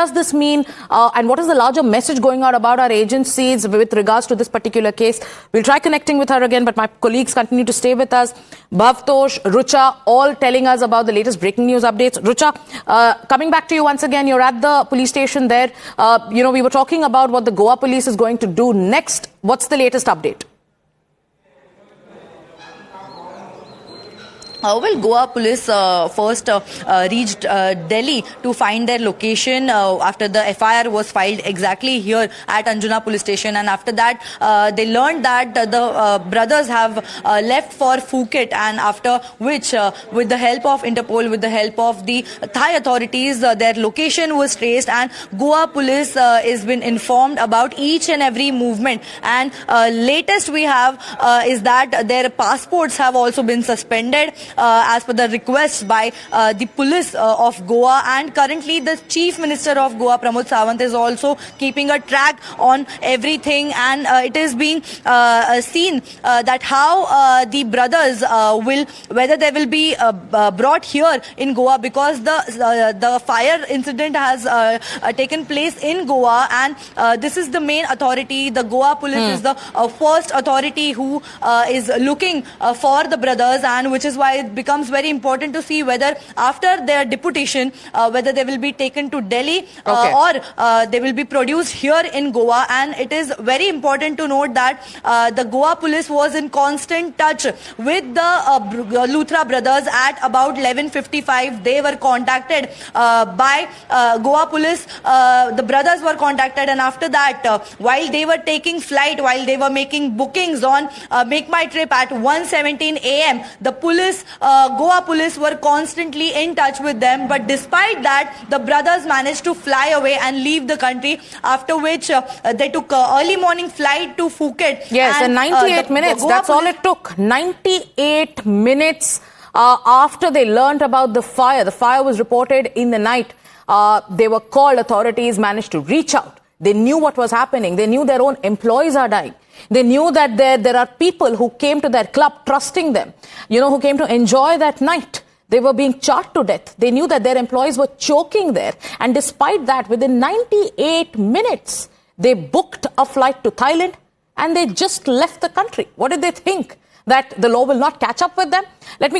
does this mean? And what is the larger message going out about our agencies with regards to this particular case? We'll try connecting with her again, but my colleagues continue to stay with us. Bhavtosh, Rucha, all telling us about the latest breaking news updates. Rucha, coming back to you once again, you're at the police station there. We were talking about what the Goa police is going to do next. What's the latest update? Goa police first reached Delhi to find their location after the FIR was filed exactly here at Anjuna police station, and after that they learned that the brothers have left for Phuket, and after which with the help of Interpol, with the help of the Thai authorities, their location was traced, and Goa police has been informed about each and every movement. And latest we have is that their passports have also been suspended as per the request by the police of Goa, and currently the Chief Minister of Goa, Pramod Sawant, is also keeping a track on everything, and it is being seen that how the brothers whether they will be brought here in Goa, because the fire incident has taken place in Goa, and this is the main authority. The Goa police is the first authority who is looking for the brothers, and which is why it becomes very important to see whether after their deputation, whether they will be taken to Delhi or they will be produced here in Goa. And it is very important to note that the Goa police was in constant touch with the Luthra brothers at about 11:55. They were contacted by Goa police. The brothers were contacted, and after that, while they were taking flight, while they were making bookings on Make My Trip at 1:17 a.m., the police, Goa police, were constantly in touch with them. But despite that, the brothers managed to fly away and leave the country, after which they took early morning flight to Phuket. Yes, and 98 minutes, that's all it took. 98 minutes after they learnt about the fire. The fire was reported in the night. They were called, authorities managed to reach out. They knew what was happening. They knew their own employees are dying. They knew that there are people who came to their club trusting them, who came to enjoy that night. They were being charred to death. They knew that their employees were choking there. And despite that, within 98 minutes, they booked a flight to Thailand and they just left the country. What did they think? That the law will not catch up with them? Let me go